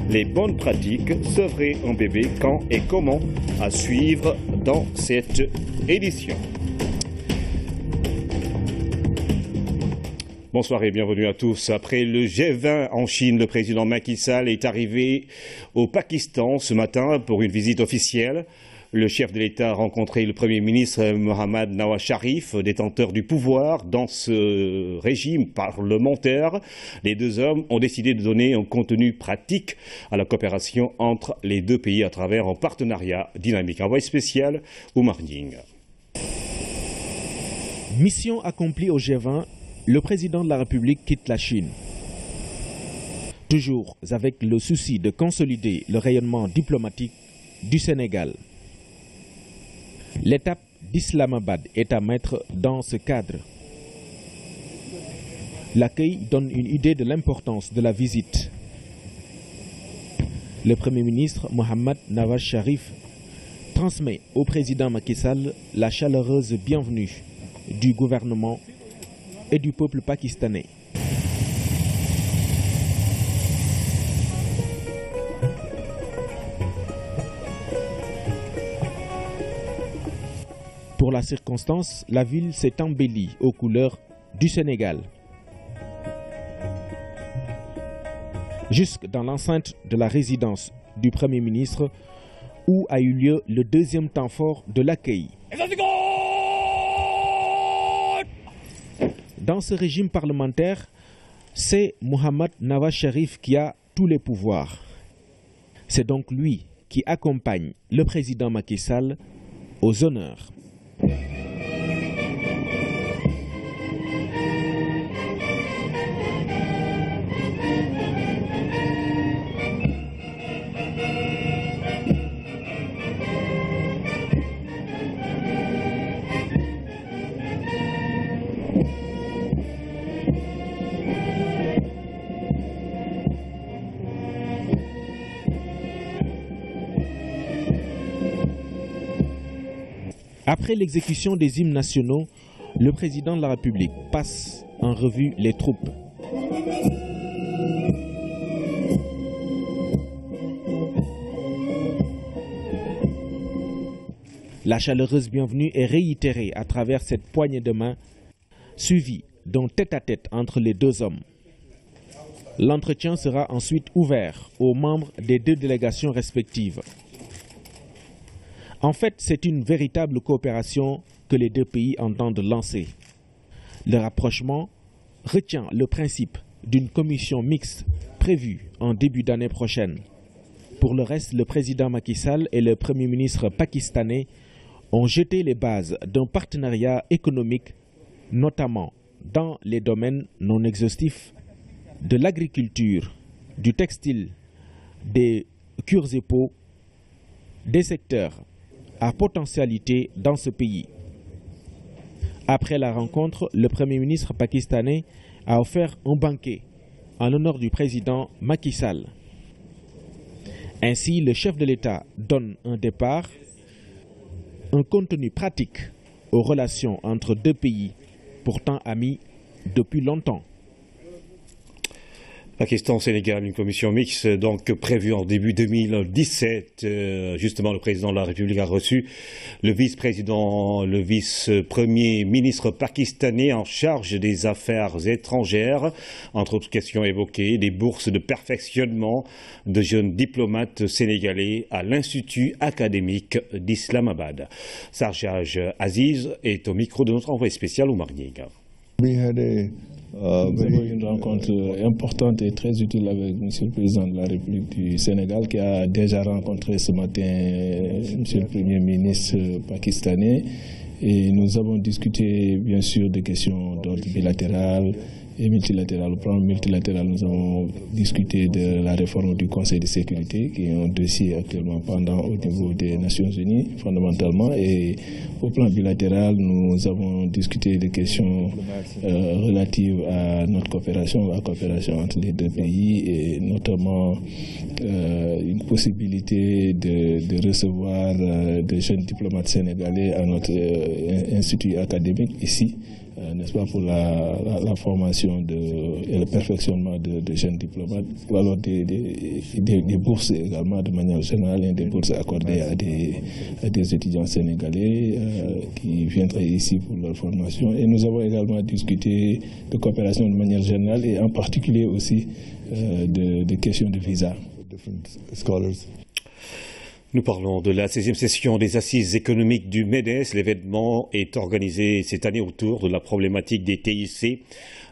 Les bonnes pratiques, sevrer un bébé quand et comment à suivre dans cette édition. Bonsoir et bienvenue à tous. Après le G20 en Chine, le président Macky Sall est arrivé au Pakistan ce matin pour une visite officielle. Le chef de l'État a rencontré le Premier ministre Mohammad Nawaz Sharif, détenteur du pouvoir dans ce régime parlementaire. Les deux hommes ont décidé de donner un contenu pratique à la coopération entre les deux pays à travers un partenariat dynamique. Envoyé spécial, Oumar Ning. Mission accomplie au G20, le président de la République quitte la Chine. Toujours avec le souci de consolider le rayonnement diplomatique du Sénégal. L'étape d'Islamabad est à mettre dans ce cadre. L'accueil donne une idée de l'importance de la visite. Le Premier ministre Mohammad Nawaz Sharif transmet au président Macky Sall la chaleureuse bienvenue du gouvernement et du peuple pakistanais. Pour la circonstance, la ville s'est embellie aux couleurs du Sénégal. Jusque dans l'enceinte de la résidence du Premier ministre, où a eu lieu le deuxième temps fort de l'accueil. Dans ce régime parlementaire, c'est Mohammad Nawaz Sharif qui a tous les pouvoirs. C'est donc lui qui accompagne le président Macky Sall aux honneurs. Après l'exécution des hymnes nationaux, le président de la République passe en revue les troupes. La chaleureuse bienvenue est réitérée à travers cette poignée de main, suivie d'un tête-à-tête entre les deux hommes. L'entretien sera ensuite ouvert aux membres des deux délégations respectives. En fait, c'est une véritable coopération que les deux pays entendent lancer. Le rapprochement retient le principe d'une commission mixte prévue en début d'année prochaine. Pour le reste, le président Macky Sall et le Premier ministre pakistanais ont jeté les bases d'un partenariat économique, notamment dans les domaines non exhaustifs de l'agriculture, du textile, des cures et peaux, des secteurs à potentialité dans ce pays. Après la rencontre, le Premier ministre pakistanais a offert un banquet en l'honneur du président Macky Sall. Ainsi, le chef de l'État donne un départ, un contenu pratique aux relations entre deux pays, pourtant amis depuis longtemps. Pakistan-Sénégal, une commission mixte donc prévue en début 2017. Justement, le président de la République a reçu le vice-président, le vice-premier ministre pakistanais en charge des affaires étrangères. Entre autres questions évoquées, des bourses de perfectionnement de jeunes diplomates sénégalais à l'Institut académique d'Islamabad. Sarjaj Aziz est au micro de notre envoyé spécial Oumar Ning. Nous avons une rencontre importante et très utile avec M. le Président de la République du Sénégal qui a déjà rencontré ce matin M. le Premier ministre pakistanais et nous avons discuté bien sûr des questions d'ordre bilatéral et multilatéral. Au plan multilatéral, nous avons discuté de la réforme du Conseil de sécurité qui est un dossier actuellement pendant au niveau des Nations Unies fondamentalement, et au plan bilatéral, nous avons discuté des questions relatives à notre coopération, la coopération entre les deux pays, et notamment une possibilité de recevoir des jeunes diplomates sénégalais à notre institut académique ici n'est-ce pas, pour la formation et le perfectionnement de jeunes diplomates, ou alors des bourses également de manière générale, des bourses accordées à des étudiants sénégalais qui viendraient ici pour leur formation. Et nous avons également discuté de coopération de manière générale et en particulier aussi de questions de visa. Nous parlons de la 16e session des assises économiques du MEDES. L'événement est organisé cette année autour de la problématique des TIC,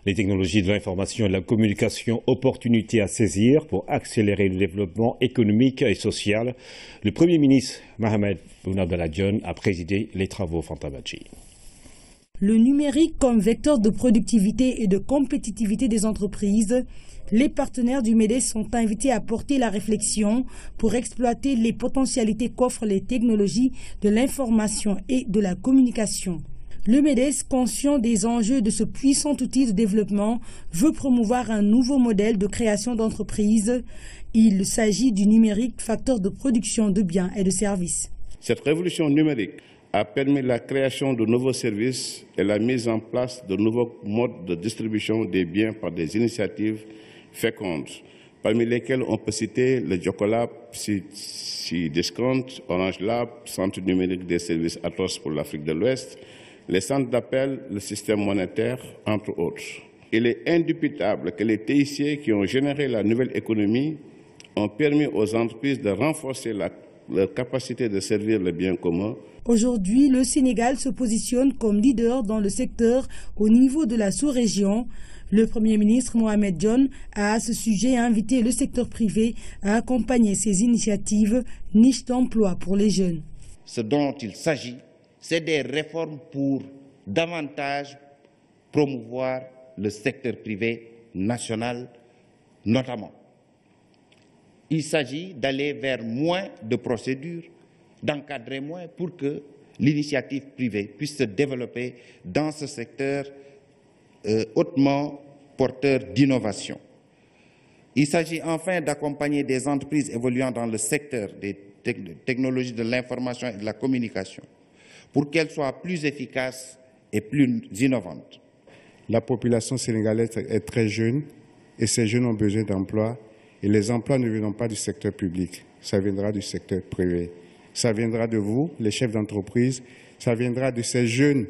les technologies de l'information et de la communication, opportunités à saisir pour accélérer le développement économique et social. Le Premier ministre Mohamed Boun Abdallah Dionne a présidé les travaux Fantabachi. Le numérique comme vecteur de productivité et de compétitivité des entreprises. Les partenaires du MEDES sont invités à porter la réflexion pour exploiter les potentialités qu'offrent les technologies de l'information et de la communication. Le MEDES, conscient des enjeux de ce puissant outil de développement, veut promouvoir un nouveau modèle de création d'entreprises. Il s'agit du numérique, facteur de production de biens et de services. Cette révolution numérique a permis la création de nouveaux services et la mise en place de nouveaux modes de distribution des biens par des initiatives fécondes, parmi lesquelles on peut citer le Jocolab, Discount, Orange Lab, Centre numérique des services Atos pour l'Afrique de l'Ouest, les centres d'appel, le système monétaire, entre autres. Il est indubitable que les TIC qui ont généré la nouvelle économie ont permis aux entreprises de renforcer leur capacité de servir le bien commun. Aujourd'hui, le Sénégal se positionne comme leader dans le secteur au niveau de la sous-région. Le Premier ministre Mohamed Dionne a à ce sujet invité le secteur privé à accompagner ces initiatives niches d'emploi pour les jeunes. Ce dont il s'agit, c'est des réformes pour davantage promouvoir le secteur privé national notamment. Il s'agit d'aller vers moins de procédures, d'encadrer moins pour que l'initiative privée puisse se développer dans ce secteur hautement porteur d'innovation. Il s'agit enfin d'accompagner des entreprises évoluant dans le secteur des technologies de l'information et de la communication pour qu'elles soient plus efficaces et plus innovantes. La population sénégalaise est très jeune et ces jeunes ont besoin d'emplois et les emplois ne viendront pas du secteur public, ça viendra du secteur privé. Ça viendra de vous, les chefs d'entreprise, ça viendra de ces jeunes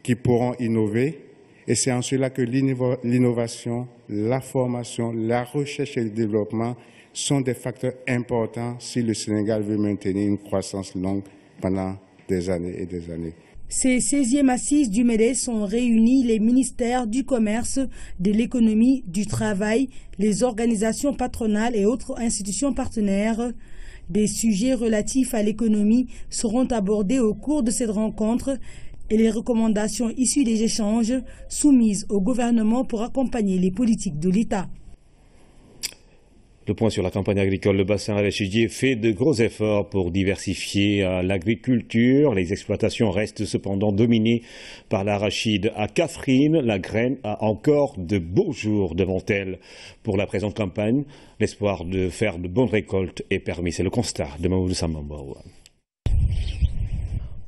qui pourront innover. Et c'est en cela que l'innovation, la formation, la recherche et le développement sont des facteurs importants si le Sénégal veut maintenir une croissance longue pendant des années et des années. Ces 16e assises du MEDES sont réunis les ministères du commerce, de l'économie, du travail, les organisations patronales et autres institutions partenaires. Des sujets relatifs à l'économie seront abordés au cours de cette rencontre et les recommandations issues des échanges soumises au gouvernement pour accompagner les politiques de l'État. Le point sur la campagne agricole, le bassin arachidier fait de gros efforts pour diversifier l'agriculture. Les exploitations restent cependant dominées par l'arachide à Kaffrine. La graine a encore de beaux jours devant elle. Pour la présente campagne, l'espoir de faire de bonnes récoltes est permis. C'est le constat de Mamoudou Samambaou.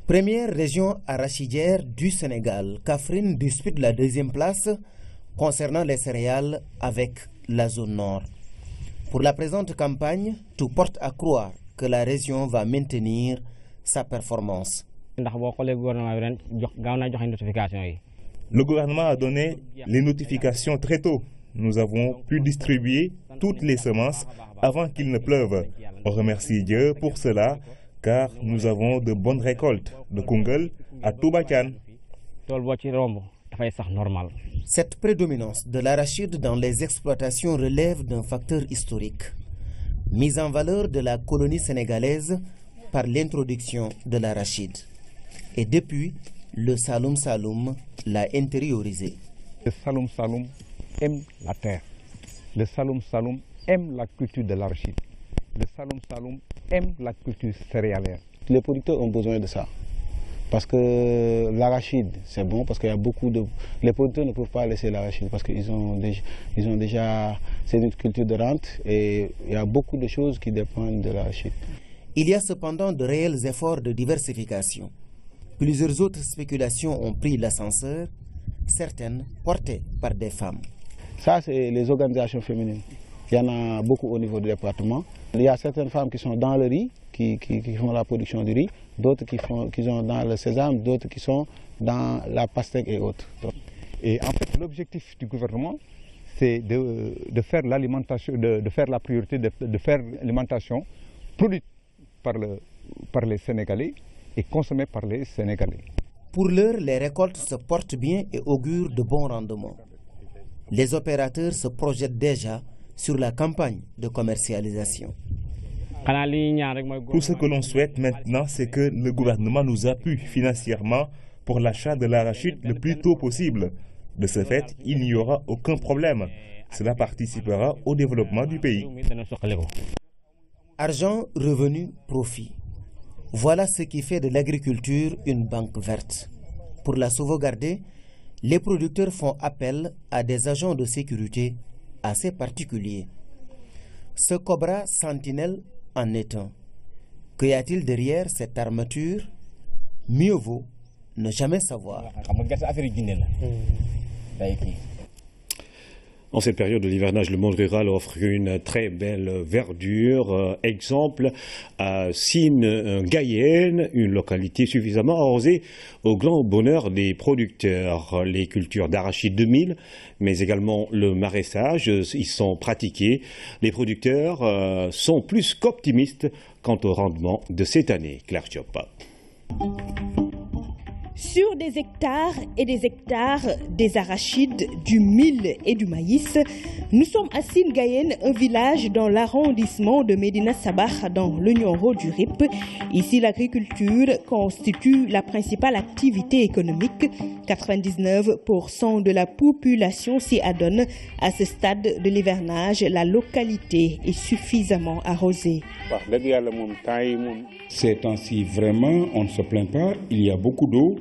Première région arachidière du Sénégal, Kaffrine dispute la deuxième place concernant les céréales avec la zone nord. Pour la présente campagne, tout porte à croire que la région va maintenir sa performance. Le gouvernement a donné les notifications très tôt. Nous avons pu distribuer toutes les semences avant qu'il ne pleuve. On remercie Dieu pour cela, car nous avons de bonnes récoltes de Koungheul à Toubacan. Cette prédominance de l'arachide dans les exploitations relève d'un facteur historique, mise en valeur de la colonie sénégalaise par l'introduction de l'arachide. Et depuis, le Saloum Saloum l'a intériorisé. Le Saloum Saloum aime la terre. Le Saloum Saloum aime la culture de l'arachide. Le Saloum Saloum aime la culture céréalière. Les producteurs ont besoin de ça. Parce que l'arachide, c'est bon, parce qu'il y a beaucoup de... Les producteurs ne peuvent pas laisser l'arachide parce qu'ils ont déjà... C'est une culture de rente et il y a beaucoup de choses qui dépendent de l'arachide. Il y a cependant de réels efforts de diversification. Plusieurs autres spéculations ont pris l'ascenseur, certaines portées par des femmes. Ça, c'est les organisations féminines. Il y en a beaucoup au niveau du département. Il y a certaines femmes qui sont dans le riz, qui font la production du riz, d'autres qui sont dans le sésame, d'autres qui sont dans la pastèque et autres. Et en fait, l'objectif du gouvernement, c'est de faire l'alimentation, de faire la priorité, de faire l'alimentation produite par les Sénégalais et consommée par les Sénégalais. Pour l'heure, les récoltes se portent bien et augurent de bons rendements. Les opérateurs se projettent déjà sur la campagne de commercialisation. Tout ce que l'on souhaite maintenant, c'est que le gouvernement nous appuie financièrement pour l'achat de l'arachide le plus tôt possible. De ce fait, il n'y aura aucun problème. Cela participera au développement du pays. Argent, revenu, profit. Voilà ce qui fait de l'agriculture une banque verte. Pour la sauvegarder, les producteurs font appel à des agents de sécurité assez particuliers. Ce Cobra Sentinelle en est un. Qu'y a-t-il derrière cette armature? Mieux vaut ne jamais savoir. En cette période de l'hivernage, le monde rural offre une très belle verdure. Exemple à Sine-Gayenne, une localité suffisamment arrosée au grand bonheur des producteurs. Les cultures d'arachide 2000, mais également le maraîchage, y sont pratiqués. Les producteurs sont plus qu'optimistes quant au rendement de cette année. Claire Diop. Sur des hectares et des hectares, des arachides, du mil et du maïs, nous sommes à Sine-Gayenne, un village dans l'arrondissement de Médina Sabah, dans le Nioro du RIP. Ici, l'agriculture constitue la principale activité économique. 99% de la population s'y adonne. À ce stade de l'hivernage, la localité est suffisamment arrosée. Ces temps-ci, vraiment, on ne se plaint pas. Il y a beaucoup d'eau.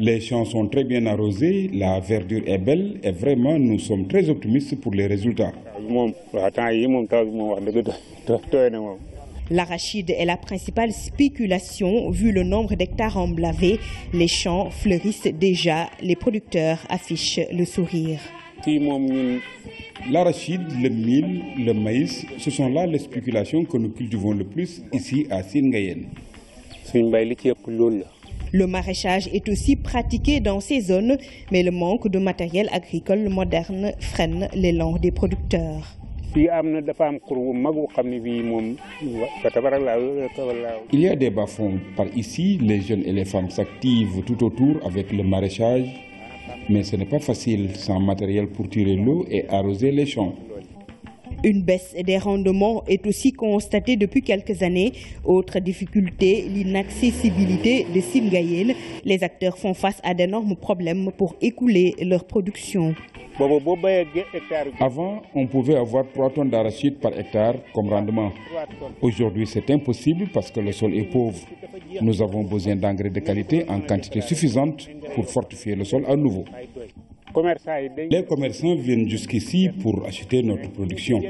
Les champs sont très bien arrosés. La verdure est belle. Et vraiment, nous sommes très optimistes pour les résultats. L'arachide est la principale spéculation vu le nombre d'hectares emblavés. Les champs fleurissent déjà. Les producteurs affichent le sourire. L'arachide, le mil, le maïs, ce sont là les spéculations que nous cultivons le plus ici à Sine-Gayenne. Le maraîchage est aussi pratiqué dans ces zones, mais le manque de matériel agricole moderne freine l'élan des producteurs. Il y a des bas-fonds par ici, les jeunes et les femmes s'activent tout autour avec le maraîchage, mais ce n'est pas facile sans matériel pour tirer l'eau et arroser les champs. Une baisse des rendements est aussi constatée depuis quelques années. Autre difficulté, l'inaccessibilité de Sine-Gayenne. Les acteurs font face à d'énormes problèmes pour écouler leur production. Avant, on pouvait avoir 3 tonnes d'arachide par hectare comme rendement. Aujourd'hui, c'est impossible parce que le sol est pauvre. Nous avons besoin d'engrais de qualité en quantité suffisante pour fortifier le sol à nouveau. Les commerçants viennent jusqu'ici pour acheter notre production.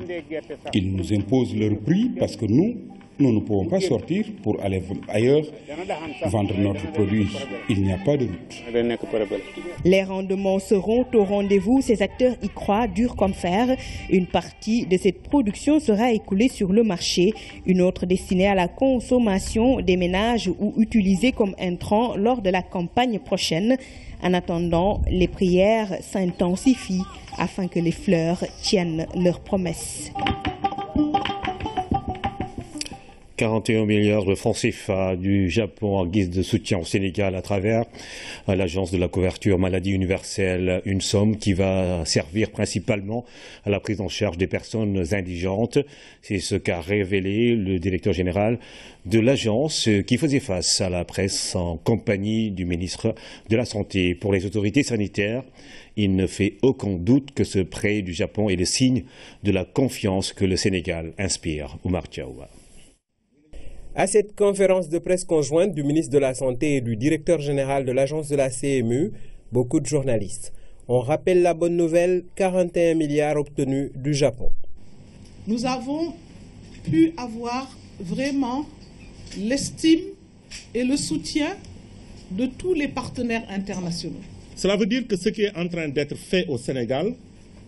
Ils nous imposent leur prix parce que nous ne pouvons pas sortir pour aller ailleurs vendre notre produit. Il n'y a pas de doute. Les rendements seront au rendez-vous. Ces acteurs y croient dur comme fer. Une partie de cette production sera écoulée sur le marché. Une autre destinée à la consommation des ménages ou utilisée comme intrant lors de la campagne prochaine. En attendant, les prières s'intensifient afin que les fleurs tiennent leurs promesses. 41 milliards de francs CFA du Japon en guise de soutien au Sénégal à travers l'agence de la couverture maladie universelle, une somme qui va servir principalement à la prise en charge des personnes indigentes. C'est ce qu'a révélé le directeur général de l'agence qui faisait face à la presse en compagnie du ministre de la Santé. Pour les autorités sanitaires, il ne fait aucun doute que ce prêt du Japon est le signe de la confiance que le Sénégal inspire. Oumar Diawa. À cette conférence de presse conjointe du ministre de la Santé et du directeur général de l'agence de la CMU, beaucoup de journalistes. On rappelle la bonne nouvelle, 41 milliards obtenus du Japon. Nous avons pu avoir vraiment l'estime et le soutien de tous les partenaires internationaux. Cela veut dire que ce qui est en train d'être fait au Sénégal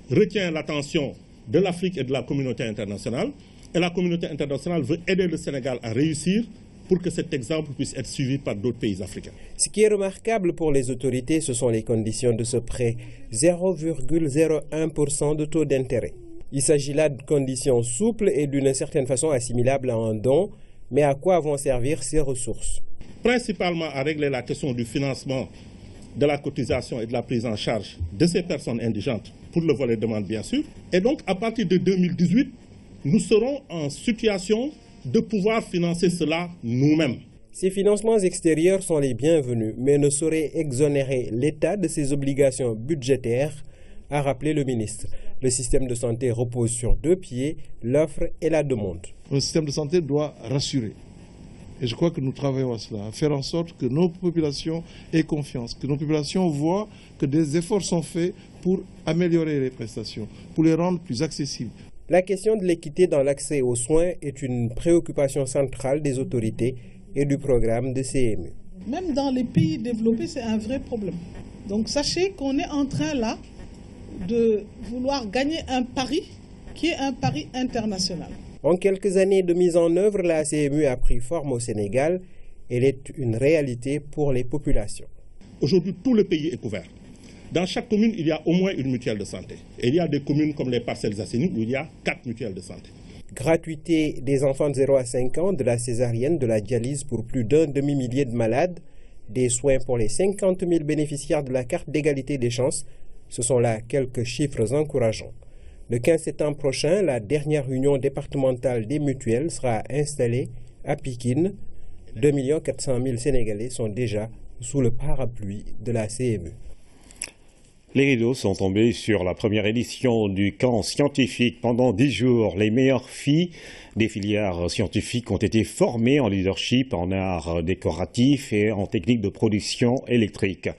retient l'attention de l'Afrique et de la communauté internationale. Et la communauté internationale veut aider le Sénégal à réussir pour que cet exemple puisse être suivi par d'autres pays africains. Ce qui est remarquable pour les autorités, ce sont les conditions de ce prêt. 0,01% de taux d'intérêt. Il s'agit là de conditions souples et d'une certaine façon assimilables à un don. Mais à quoi vont servir ces ressources? Principalement à régler la question du financement, de la cotisation et de la prise en charge de ces personnes indigentes, pour le volet demande bien sûr. Et donc à partir de 2018, nous serons en situation de pouvoir financer cela nous-mêmes. Ces financements extérieurs sont les bienvenus, mais ne sauraient exonérer l'État de ses obligations budgétaires, a rappelé le ministre. Le système de santé repose sur deux pieds, l'offre et la demande. Le système de santé doit rassurer. Et je crois que nous travaillons à cela, à faire en sorte que nos populations aient confiance, que nos populations voient que des efforts sont faits pour améliorer les prestations, pour les rendre plus accessibles. La question de l'équité dans l'accès aux soins est une préoccupation centrale des autorités et du programme de CMU. Même dans les pays développés, c'est un vrai problème. Donc sachez qu'on est en train là de vouloir gagner un pari qui est un pari international. En quelques années de mise en œuvre, la CMU a pris forme au Sénégal. Elle est une réalité pour les populations. Aujourd'hui, tout le pays est couvert. Dans chaque commune, il y a au moins une mutuelle de santé. Et il y a des communes comme les Parcelles Assainies où il y a 4 mutuelles de santé. Gratuité des enfants de 0 à 5 ans, de la césarienne, de la dialyse pour plus d'un demi-millier de malades, des soins pour les 50 000 bénéficiaires de la carte d'égalité des chances. Ce sont là quelques chiffres encourageants. Le 15 septembre prochain, la dernière union départementale des mutuelles sera installée à Pikine. 2 400 000 Sénégalais sont déjà sous le parapluie de la CMU. Les rideaux sont tombés sur la première édition du camp scientifique. Pendant 10 jours, les meilleures filles des filières scientifiques ont été formées en leadership, en art décoratif et en technique de production électrique.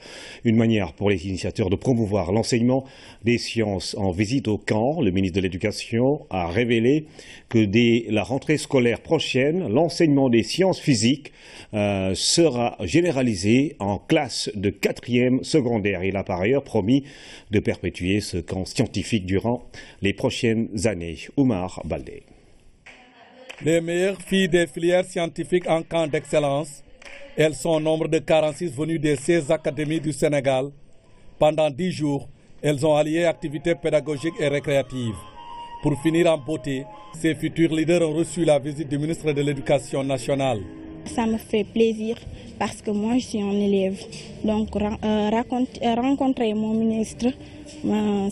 Une manière pour les initiateurs de promouvoir l'enseignement des sciences. En visite au camp, le ministre de l'Éducation a révélé que dès la rentrée scolaire prochaine, l'enseignement des sciences physiques sera généralisé en classe de 4e secondaire. Il a par ailleurs promis de perpétuer ce camp scientifique durant les prochaines années. Oumar Baldé. Les meilleures filles des filières scientifiques en camp d'excellence, elles sont au nombre de 46 venues des 16 académies du Sénégal. Pendant 10 jours, elles ont allié activités pédagogiques et récréatives. Pour finir en beauté, ces futurs leaders ont reçu la visite du ministre de l'Éducation nationale. Ça me fait plaisir parce que moi je suis un élève. Donc rencontrer mon ministre,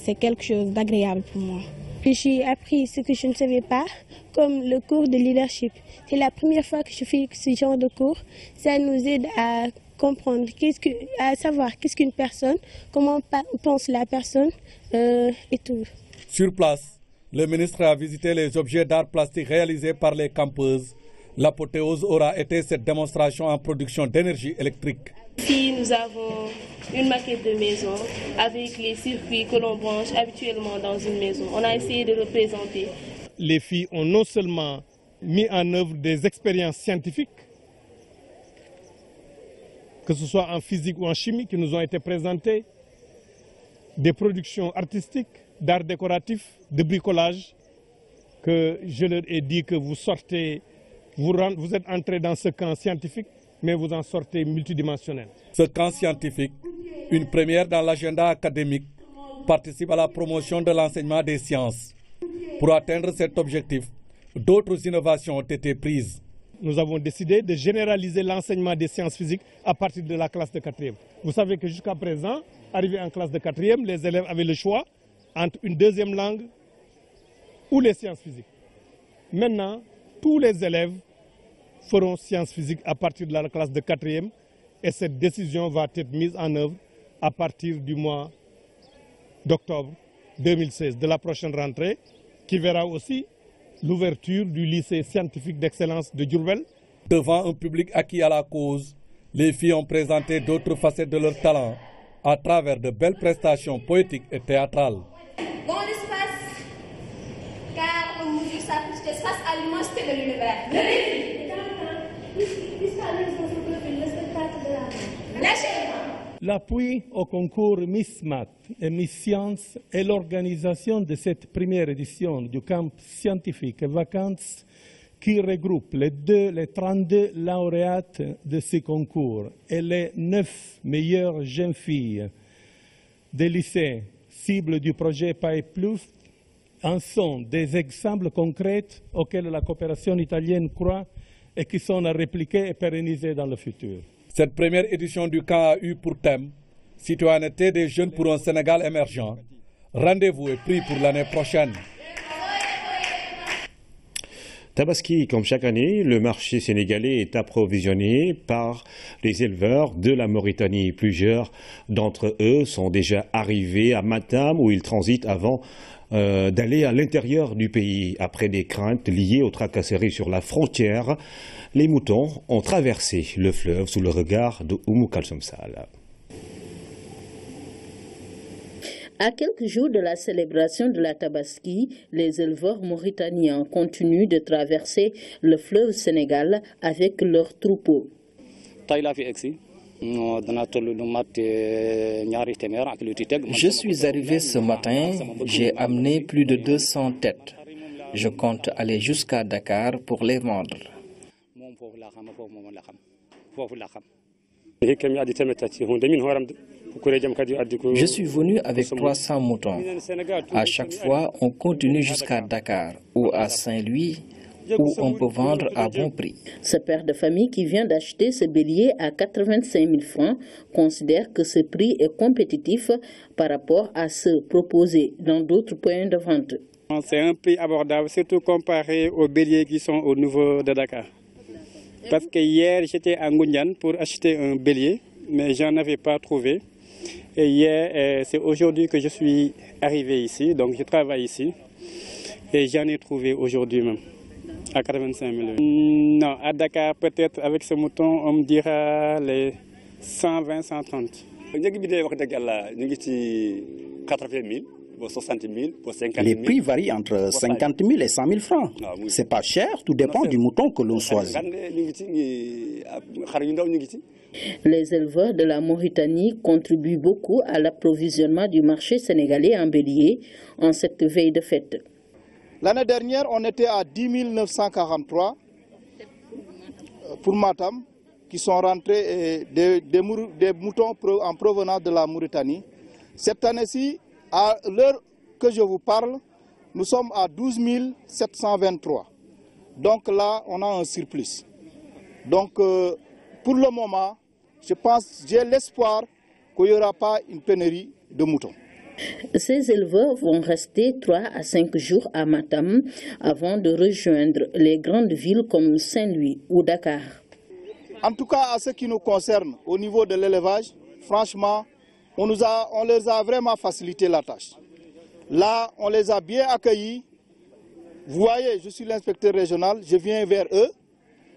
c'est quelque chose d'agréable pour moi. J'ai appris ce que je ne savais pas, comme le cours de leadership. C'est la première fois que je fais ce genre de cours. Ça nous aide à comprendre, à savoir qu'est-ce qu'une personne, comment pense la personne et tout. Sur place, le ministre a visité les objets d'art plastique réalisés par les campeuses. L'apothéose aura été cette démonstration en production d'énergie électrique. Ici, nous avons une maquette de maison avec les circuits que l'on branche habituellement dans une maison. On a essayé de représenter. Les filles ont non seulement mis en œuvre des expériences scientifiques, que ce soit en physique ou en chimie, qui nous ont été présentées, des productions artistiques, d'art décoratif, de bricolage, que je leur ai dit que vous sortez. Vous êtes entré dans ce camp scientifique, mais vous en sortez multidimensionnel. Ce camp scientifique, une première dans l'agenda académique, participe à la promotion de l'enseignement des sciences. Pour atteindre cet objectif, d'autres innovations ont été prises. Nous avons décidé de généraliser l'enseignement des sciences physiques à partir de la classe de 4e. Vous savez que jusqu'à présent, arrivés en classe de 4e, les élèves avaient le choix entre une deuxième langue ou les sciences physiques. Maintenant, tous les élèves feront sciences physiques à partir de la classe de 4e et cette décision va être mise en œuvre à partir du mois d'octobre 2016, de la prochaine rentrée, qui verra aussi l'ouverture du lycée scientifique d'excellence de Diourbel. Devant un public acquis à la cause, les filles ont présenté d'autres facettes de leur talent à travers de belles prestations poétiques et théâtrales. Dans l'espace, car on mesure sa petite espace à l'immensité de l'univers. Le défi. L'appui au concours Miss Math et Miss Science et l'organisation de cette première édition du camp scientifique et vacances qui regroupe les 32 lauréates de ce concours et les 9 meilleures jeunes filles des lycées cibles du projet PAE+, en sont des exemples concrets auxquels la coopération italienne croit et qui sont à répliquer et pérenniser dans le futur. Cette première édition du camp a eu pour thème « Citoyenneté des jeunes pour un Sénégal émergent ». Rendez-vous est pris pour l'année prochaine. Tabaski, comme chaque année, le marché sénégalais est approvisionné par les éleveurs de la Mauritanie. Plusieurs d'entre eux sont déjà arrivés à Matam où ils transitent avant d'aller à l'intérieur du pays. Après des craintes liées aux tracasseries sur la frontière, les moutons ont traversé le fleuve sous le regard de Oumou Kalsoum Sall. À quelques jours de la célébration de la Tabaski, les éleveurs mauritaniens continuent de traverser le fleuve Sénégal avec leurs troupeaux. Je suis arrivé ce matin, j'ai amené plus de 200 têtes. Je compte aller jusqu'à Dakar pour les vendre. Je suis venu avec 300 moutons. À chaque fois, on continue jusqu'à Dakar ou à Saint-Louis où on peut vendre à bon prix. Ce père de famille qui vient d'acheter ce bélier à 85 000 francs considère que ce prix est compétitif par rapport à ceux proposés dans d'autres points de vente. C'est un prix abordable, surtout comparé aux béliers qui sont au niveau de Dakar. Parce que hier, j'étais à Ngoundiane pour acheter un bélier, mais j'en avais pas trouvé. Et hier, c'est aujourd'hui que je suis arrivé ici, donc je travaille ici. Et j'en ai trouvé aujourd'hui même, à 85 000 €. Non, à Dakar, peut-être avec ce mouton, on me dira les 120, 130. Les prix varient entre 50 000 et 100 000 francs. C'est pas cher, tout dépend du mouton que l'on choisit. Les éleveurs de la Mauritanie contribuent beaucoup à l'approvisionnement du marché sénégalais en bélier en cette veille de fête. L'année dernière, on était à 10 943 pour Matam, qui sont rentrés des moutons en provenance de la Mauritanie. Cette année-ci, à l'heure que je vous parle, nous sommes à 12 723. Donc là, on a un surplus. Donc, pour le moment, je pense, j'ai l'espoir qu'il n'y aura pas une pénurie de moutons. Ces éleveurs vont rester 3 à 5 jours à Matam avant de rejoindre les grandes villes comme Saint-Louis ou Dakar. En tout cas, à ce qui nous concerne, au niveau de l'élevage, franchement, on leur a vraiment facilité la tâche. Là, on les a bien accueillis. Vous voyez, je suis l'inspecteur régional, je viens vers eux.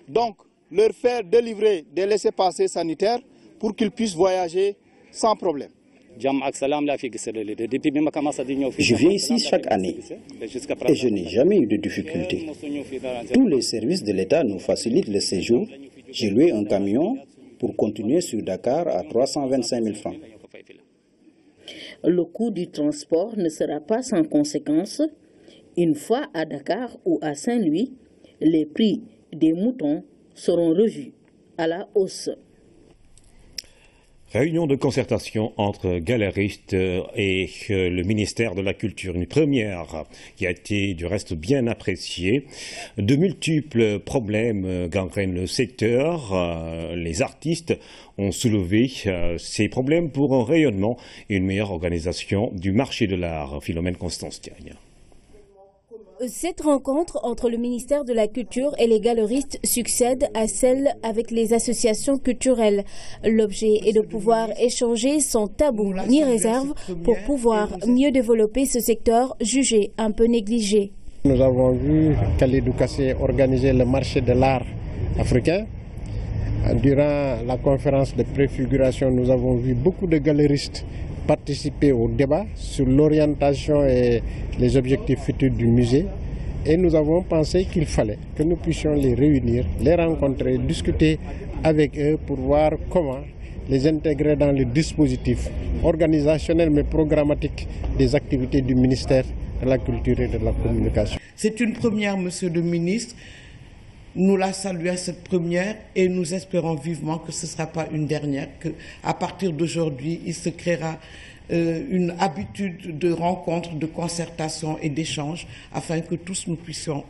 Donc, leur faire délivrer des laissez-passer sanitaires pour qu'ils puissent voyager sans problème. Je viens ici chaque année et je n'ai jamais eu de difficultés. Tous les services de l'État nous facilitent le séjour. J'ai loué un camion pour continuer sur Dakar à 325 000 francs. Le coût du transport ne sera pas sans conséquence. Une fois à Dakar ou à Saint-Louis, les prix des moutons seront revus à la hausse. Réunion de concertation entre galeristes et le ministère de la Culture, une première qui a été du reste bien appréciée. De multiples problèmes gangrènent le secteur. Les artistes ont soulevé ces problèmes pour un rayonnement et une meilleure organisation du marché de l'art. Philomène Constance-Tiagne. Cette rencontre entre le ministère de la Culture et les galeristes succède à celle avec les associations culturelles. L'objet est de pouvoir échanger sans tabou ni réserve pour pouvoir mieux développer ce secteur jugé un peu négligé. Nous avons vu Khalidou Kassé organiser le marché de l'art africain. Durant la conférence de préfiguration, nous avons vu beaucoup de galeristes participer au débat sur l'orientation et les objectifs futurs du musée. Et nous avons pensé qu'il fallait que nous puissions les réunir, les rencontrer, discuter avec eux pour voir comment les intégrer dans le dispositif organisationnel mais programmatique des activités du ministère de la Culture et de la Communication. C'est une première, Monsieur le ministre. Nous la saluons cette première et nous espérons vivement que ce ne sera pas une dernière, qu'à partir d'aujourd'hui, il se créera une habitude de rencontre, de concertation et d'échange afin que tous nous puissions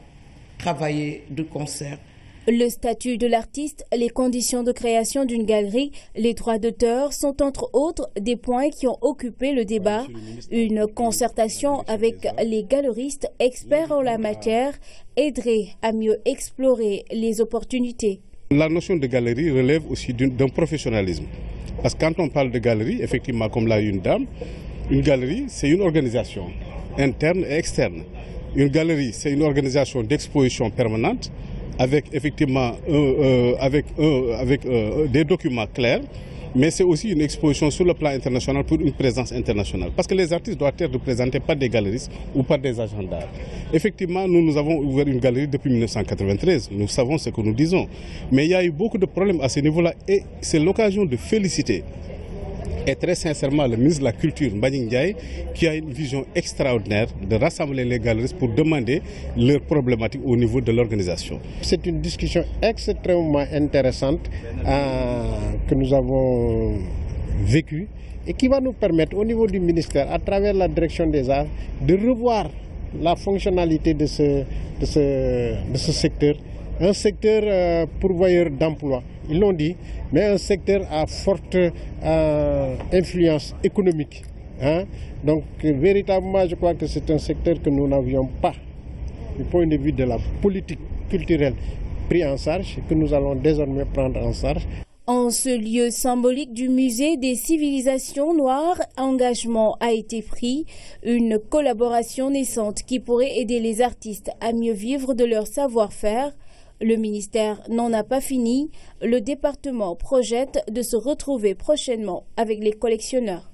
travailler de concert. Le statut de l'artiste, les conditions de création d'une galerie, les droits d'auteur sont entre autres des points qui ont occupé le débat. Une concertation avec les galeristes experts en la matière aiderait à mieux explorer les opportunités. La notion de galerie relève aussi d'un professionnalisme. Parce que quand on parle de galerie, effectivement, comme l'a eu une dame, une galerie, c'est une organisation interne et externe. Une galerie, c'est une organisation d'exposition permanente avec effectivement des documents clairs, mais c'est aussi une exposition sur le plan international pour une présence internationale. Parce que les artistes doivent être représentés par des galeristes ou par des agents d'art. Effectivement, nous avons ouvert une galerie depuis 1993, nous savons ce que nous disons. Mais il y a eu beaucoup de problèmes à ce niveau-là et c'est l'occasion de féliciter. Et très sincèrement, le ministre de la Culture, Mbagnick Ndiaye, qui a une vision extraordinaire de rassembler les galeristes pour demander leurs problématiques au niveau de l'organisation. C'est une discussion extrêmement intéressante que nous avons vécue et qui va nous permettre au niveau du ministère, à travers la direction des arts, de revoir la fonctionnalité de ce secteur. Un secteur pourvoyeur d'emplois, ils l'ont dit, mais un secteur à forte influence économique. Donc véritablement, je crois que c'est un secteur que nous n'avions pas, du point de vue de la politique culturelle, pris en charge, et que nous allons désormais prendre en charge. En ce lieu symbolique du musée des civilisations noires, engagement a été pris, une collaboration naissante qui pourrait aider les artistes à mieux vivre de leur savoir-faire. Le ministère n'en a pas fini. Le département projette de se retrouver prochainement avec les collectionneurs.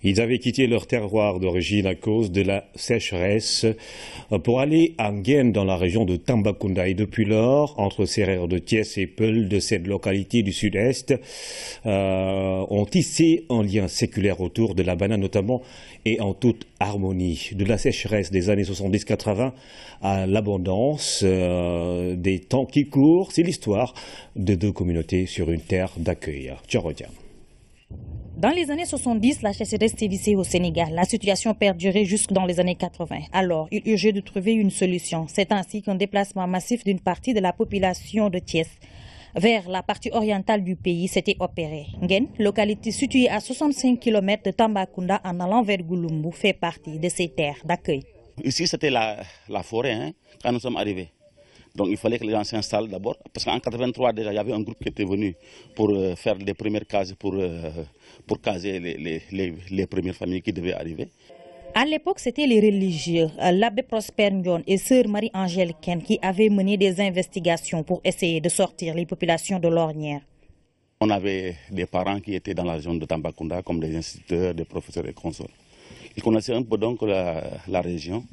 Ils avaient quitté leur terroir d'origine à cause de la sécheresse pour aller à Nguyen dans la région de Tambacounda. Et depuis lors, entre Sérère de Thiès et Peul de cette localité du sud-est, ont tissé un lien séculaire autour de la banane notamment et en toute harmonie. De la sécheresse des années 70-80 à l'abondance des temps qui courent, c'est l'histoire de deux communautés sur une terre d'accueil. Tchorodia. Dans les années 70, la sécheresse sévissait au Sénégal. La situation perdurait jusque dans les années 80. Alors, il urgeait de trouver une solution. C'est ainsi qu'un déplacement massif d'une partie de la population de Thiès vers la partie orientale du pays s'était opéré. Nguyen, localité située à 65 km de Tambacounda en allant vers Gouloumbou, fait partie de ces terres d'accueil. Ici, c'était la forêt quand nous sommes arrivés. Donc il fallait que les gens s'installent d'abord, parce qu'en 83 déjà, il y avait un groupe qui était venu pour faire les premières cases, pour caser les premières familles qui devaient arriver. À l'époque, c'était les religieux, l'abbé Prosper Ndion et sœur Marie-Angèle Ken qui avaient mené des investigations pour essayer de sortir les populations de l'ornière. On avait des parents qui étaient dans la région de Tambacounda, comme des instituteurs, des professeurs et consorts. Ils connaissaient un peu donc la région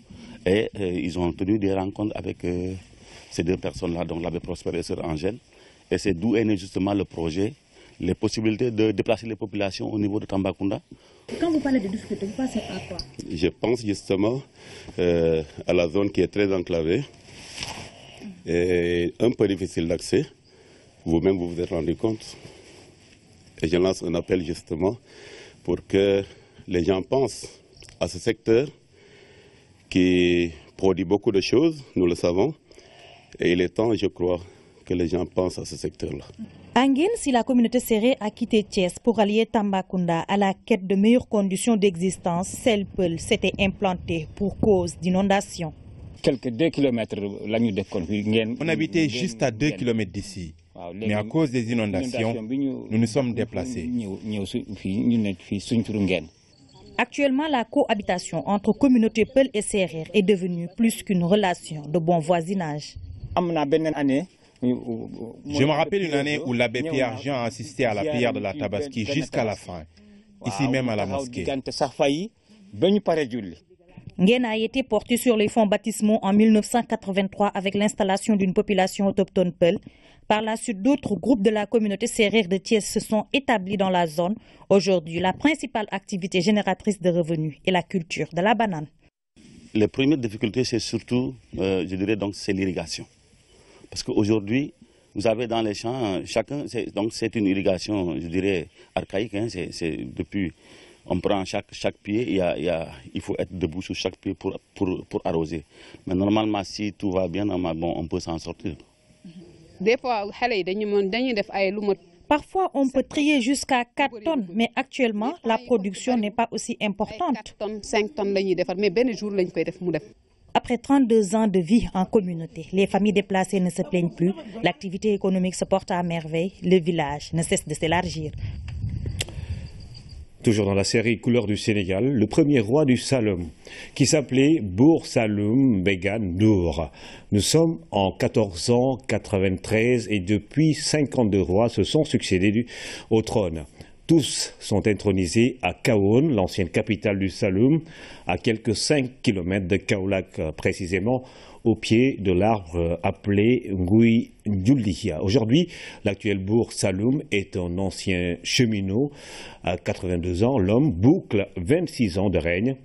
et ils ont tenu des rencontres avec ces deux personnes-là, donc l'abbé Prosper et sœur Angèle. Et c'est d'où est né justement le projet, les possibilités de déplacer les populations au niveau de Tambacounda. Quand vous parlez de difficultés, vous pensez à quoi? Je pense justement à la zone qui est très enclavée et un peu difficile d'accès. Vous-même, vous vous êtes rendu compte. Et je lance un appel justement pour que les gens pensent à ce secteur qui produit beaucoup de choses, nous le savons. Et il est temps, je crois, que les gens pensent à ce secteur-là. À Nguyen, si la communauté sérère a quitté Thiès pour allier Tambacounda à la quête de meilleures conditions d'existence, celle Peul s'était implantée pour cause d'inondation. Quelques 2 km, on habitait juste à 2 km d'ici. Mais à cause des inondations, nous nous sommes déplacés. Actuellement, la cohabitation entre communautés Peul et Sérère est devenue plus qu'une relation de bon voisinage. Je me rappelle une année où l'abbé Pierre-Jean a assisté à la prière de la Tabaski jusqu'à la fin, ici même à la mosquée. Nguyen a été porté sur les fonds baptismaux en 1983 avec l'installation d'une population autochtone Peul. Par la suite, d'autres groupes de la communauté sérère de Thiès se sont établis dans la zone. Aujourd'hui, la principale activité génératrice de revenus est la culture de la banane. Les premières difficultés, c'est surtout, je dirais, c'est l'irrigation. Parce qu'aujourd'hui, vous avez dans les champs, chacun, c'est une irrigation, je dirais, archaïque. Hein, c'est depuis, on prend chaque pied, il faut être debout sur chaque pied pour arroser. Mais normalement, si tout va bien, bon, on peut s'en sortir. Parfois, on peut trier jusqu'à 4 tonnes, mais actuellement, la production n'est pas aussi importante. Après 32 ans de vie en communauté, les familles déplacées ne se plaignent plus. L'activité économique se porte à merveille. Le village ne cesse de s'élargir. Toujours dans la série Couleurs du Sénégal, le premier roi du Saloum, qui s'appelait Bour Saloum Bégan Ndour. Nous sommes en 1493 et depuis 52 rois se sont succédés au trône. Tous sont intronisés à Kahone, l'ancienne capitale du Saloum, à quelques 5 km de Kaolack précisément, au pied de l'arbre appelé Ngui Ndjoulia. Aujourd'hui, l'actuel bourg Saloum est un ancien cheminot. À 82 ans, l'homme boucle 26 ans de règne.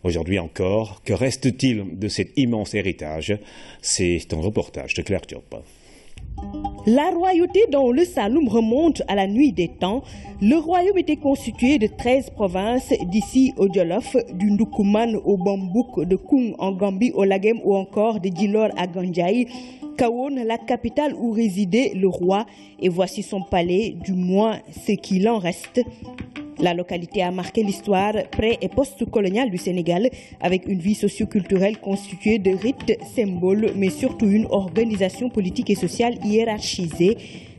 Aujourd'hui encore, que reste-t-il de cet immense héritage? C'est un reportage de Claire Diop. La royauté dans le Saloum remonte à la nuit des temps. Le royaume était constitué de 13 provinces, d'ici au Djolof, du Ndoukoumane au Bambouk, de Koung en Gambie au Lagem ou encore de Djilor à Gandiaï. Kahone, la capitale où résidait le roi, et voici son palais, du moins ce qu'il en reste. La localité a marqué l'histoire pré- et post-coloniale du Sénégal avec une vie socio-culturelle constituée de rites, symboles, mais surtout une organisation politique et sociale hiérarchisée.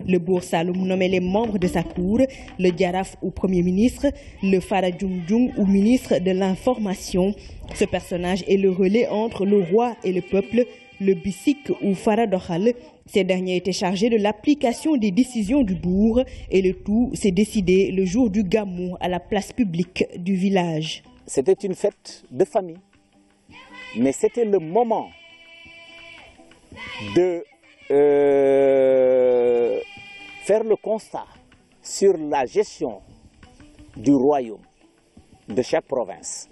Le Bour Saloum nommait les membres de sa cour, le Djaraf ou Premier ministre, le Faradjoum ou ministre de l'Information. Ce personnage est le relais entre le roi et le peuple, le Bissik ou Faradokhal. Ces derniers étaient chargés de l'application des décisions du bourg et le tout s'est décidé le jour du Gamou à la place publique du village. C'était une fête de famille, mais c'était le moment de faire le constat sur la gestion du royaume de chaque province.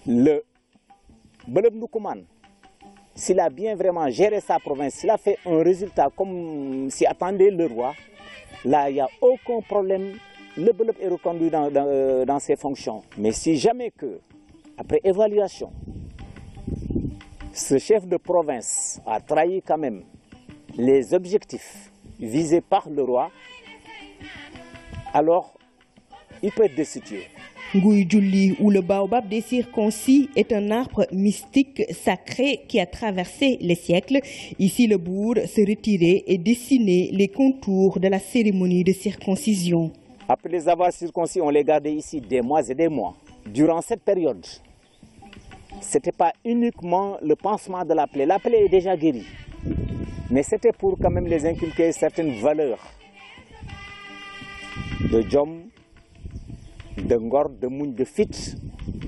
Le Belem Ndoukoumane, s'il a bien vraiment géré sa province, s'il a fait un résultat comme s'y attendait le roi, là, il n'y a aucun problème. Le Belep est reconduit dans ses fonctions. Mais si jamais que, après évaluation, ce chef de province a trahi quand même les objectifs visés par le roi, alors il peut être destitué. Ngui Djouli ou le baobab des circoncis est un arbre mystique sacré qui a traversé les siècles. Ici, le bourg se retirait et dessinait les contours de la cérémonie de circoncision. Après les avoir circoncis, on les gardait ici des mois et des mois. Durant cette période, ce n'était pas uniquement le pansement de la plaie. La plaie est déjà guérie. Mais c'était pour quand même les inculquer certaines valeurs de Djom, de Ngor, de Moune, de Fit,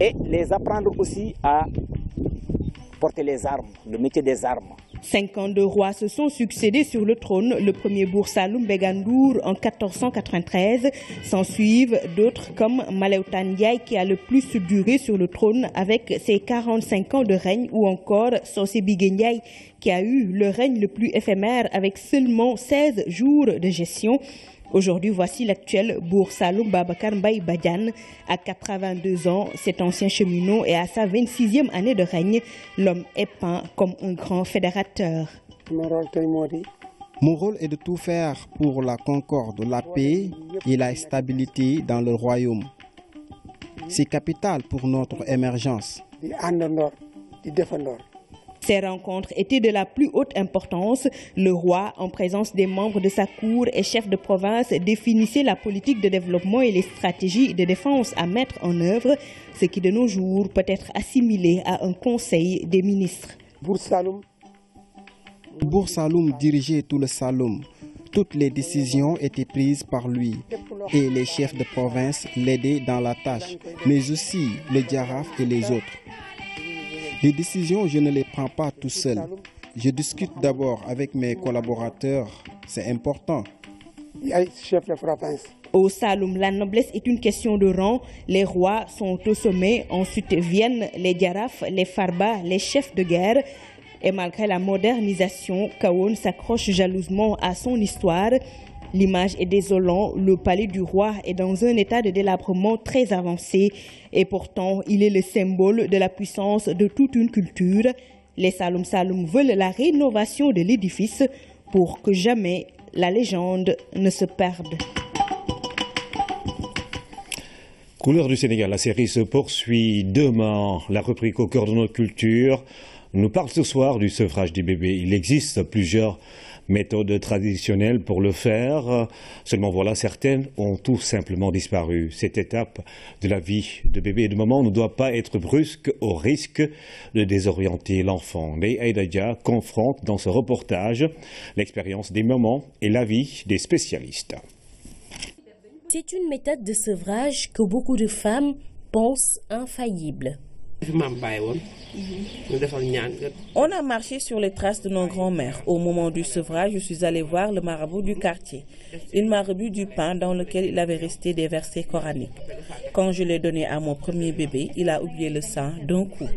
et les apprendre aussi à porter les armes, le métier des armes. 52 rois se sont succédés sur le trône, le premier Bour Saloum Bégan Ndour en 1493. S'en suivent d'autres comme Maleutan Ndiaye qui a le plus duré sur le trône avec ses 45 ans de règne, ou encore Sosé Bigué Ndiaye qui a eu le règne le plus éphémère avec seulement 16 jours de gestion. Aujourd'hui, voici l'actuel Bour Saloum Babacar Mbaye Badiane. À 82 ans, cet ancien cheminot est à sa 26e année de règne. L'homme est peint comme un grand fédérateur. Mon rôle est de tout faire pour la concorde, la paix et la stabilité dans le royaume. C'est capital pour notre émergence. Ces rencontres étaient de la plus haute importance. Le roi, en présence des membres de sa cour et chefs de province, définissait la politique de développement et les stratégies de défense à mettre en œuvre, ce qui de nos jours peut être assimilé à un conseil des ministres. Bour Saloum dirigeait tout le Saloum. Toutes les décisions étaient prises par lui et les chefs de province l'aidaient dans la tâche, mais aussi le Djaraf et les autres. Les décisions, je ne les prends pas tout seul. Je discute d'abord avec mes collaborateurs, c'est important. Au Saloum, la noblesse est une question de rang. Les rois sont au sommet, ensuite viennent les Djaraf, les Farba, les chefs de guerre. Et malgré la modernisation, Kahone s'accroche jalousement à son histoire. L'image est désolante, le palais du roi est dans un état de délabrement très avancé. Et pourtant, il est le symbole de la puissance de toute une culture. Les Saloum Saloum veulent la rénovation de l'édifice pour que jamais la légende ne se perde. Couleurs du Sénégal, la série se poursuit demain. La rubrique au cœur de notre culture nous parle ce soir du sevrage des bébés. Il existe plusieurs méthodes traditionnelles pour le faire. Seulement voilà, certaines ont tout simplement disparu. Cette étape de la vie de bébé et de maman ne doit pas être brusque au risque de désorienter l'enfant. Ndeye Aïda Dia confronte dans ce reportage l'expérience des mamans et l'avis des spécialistes. C'est une méthode de sevrage que beaucoup de femmes pensent infaillible. On a marché sur les traces de nos grands-mères. Au moment du sevrage, je suis allée voir le marabout du quartier. Il m'a rebu du pain dans lequel il avait resté des versets coraniques. Quand je l'ai donné à mon premier bébé, il a oublié le sang d'un coup.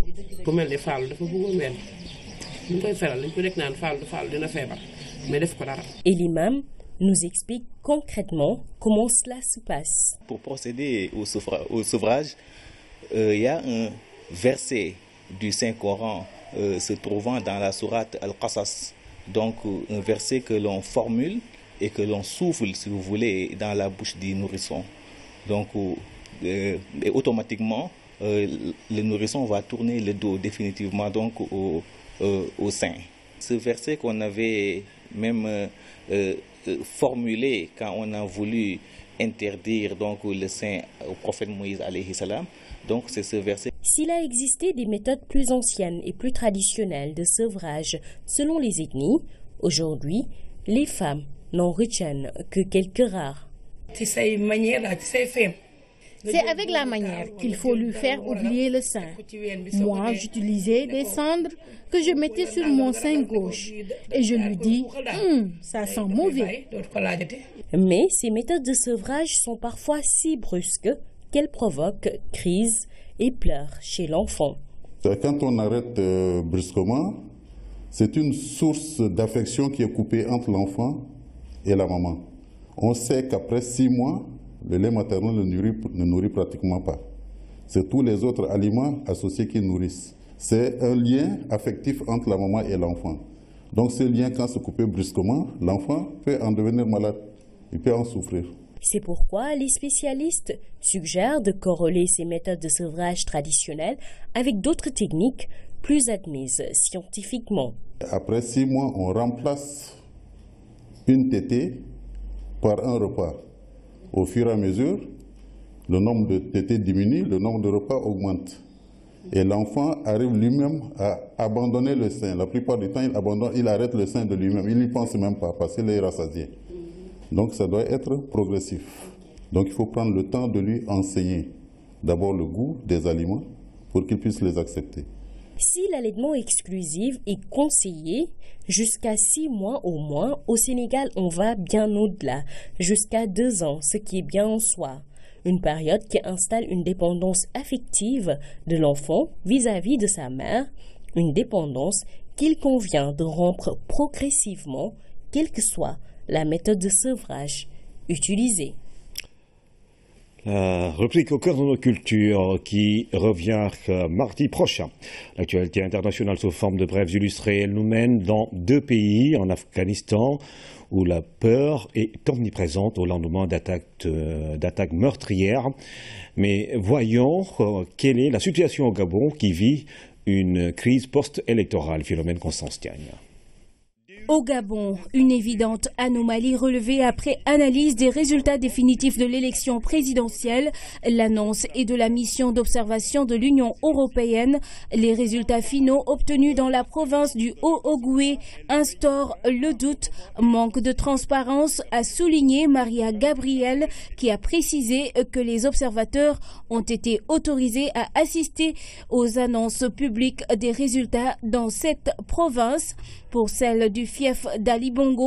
Et l'imam nous explique concrètement comment cela se passe. Pour procéder au sevrage, il y a un verset du Saint-Coran se trouvant dans la sourate Al-Qasas. Donc un verset que l'on formule et que l'on souffle, si vous voulez, dans la bouche du nourrisson. Donc et automatiquement, le nourrisson va tourner le dos définitivement donc au sein. Ce verset qu'on avait même formulé quand on a voulu interdire donc le sein au prophète Moïse alayhi salam. Donc c'est ce verset. S'il a existé des méthodes plus anciennes et plus traditionnelles de sevrage selon les ethnies, aujourd'hui, les femmes n'en retiennent que quelques rares. C'est avec la manière qu'il faut lui faire oublier le sein. Moi, j'utilisais des cendres que je mettais sur mon sein gauche et je lui dis « ça sent mauvais ». Mais ces méthodes de sevrage sont parfois si brusques qu'elles provoquent crise et pleurs chez l'enfant. Quand on arrête brusquement, c'est une source d'affection qui est coupée entre l'enfant et la maman. On sait qu'après 6 mois, le lait maternel ne nourrit pratiquement pas. C'est tous les autres aliments associés qui nourrissent. C'est un lien affectif entre la maman et l'enfant. Donc ce lien, quand c'est coupé brusquement, l'enfant peut en devenir malade. Il peut en souffrir. C'est pourquoi les spécialistes suggèrent de corréler ces méthodes de sevrage traditionnelles avec d'autres techniques plus admises scientifiquement. Après 6 mois, on remplace une tétée par un repas. Au fur et à mesure, le nombre de tétées diminue, le nombre de repas augmente. Et l'enfant arrive lui-même à abandonner le sein. La plupart du temps, il arrête le sein de lui-même. Il n'y pense même pas parce qu'il est rassasié. Donc ça doit être progressif. Donc il faut prendre le temps de lui enseigner d'abord le goût des aliments pour qu'il puisse les accepter. Si l'allaitement exclusif est conseillé jusqu'à 6 mois au moins, au Sénégal on va bien au-delà, jusqu'à 2 ans, ce qui est bien en soi. Une période qui installe une dépendance affective de l'enfant vis-à-vis de sa mère, une dépendance qu'il convient de rompre progressivement, quelle que soit la méthode de sevrage utilisée. La rubrique au cœur de nos cultures qui revient mardi prochain. L'actualité internationale sous forme de brèves illustrées, elle nous mène dans 2 pays, en Afghanistan, où la peur est omniprésente au lendemain d'attaques meurtrières. Mais voyons quelle est la situation au Gabon qui vit une crise post-électorale. Philomène Constance-Tiagne. Au Gabon, une évidente anomalie relevée après analyse des résultats définitifs de l'élection présidentielle, l'annonce est de la mission d'observation de l'Union européenne. Les résultats finaux obtenus dans la province du Haut-Ogooué instaurent le doute. Manque de transparence, a souligné Maria Gabriel, qui a précisé que les observateurs ont été autorisés à assister aux annonces publiques des résultats dans cette province. Pour celle du fief d'Ali Bongo,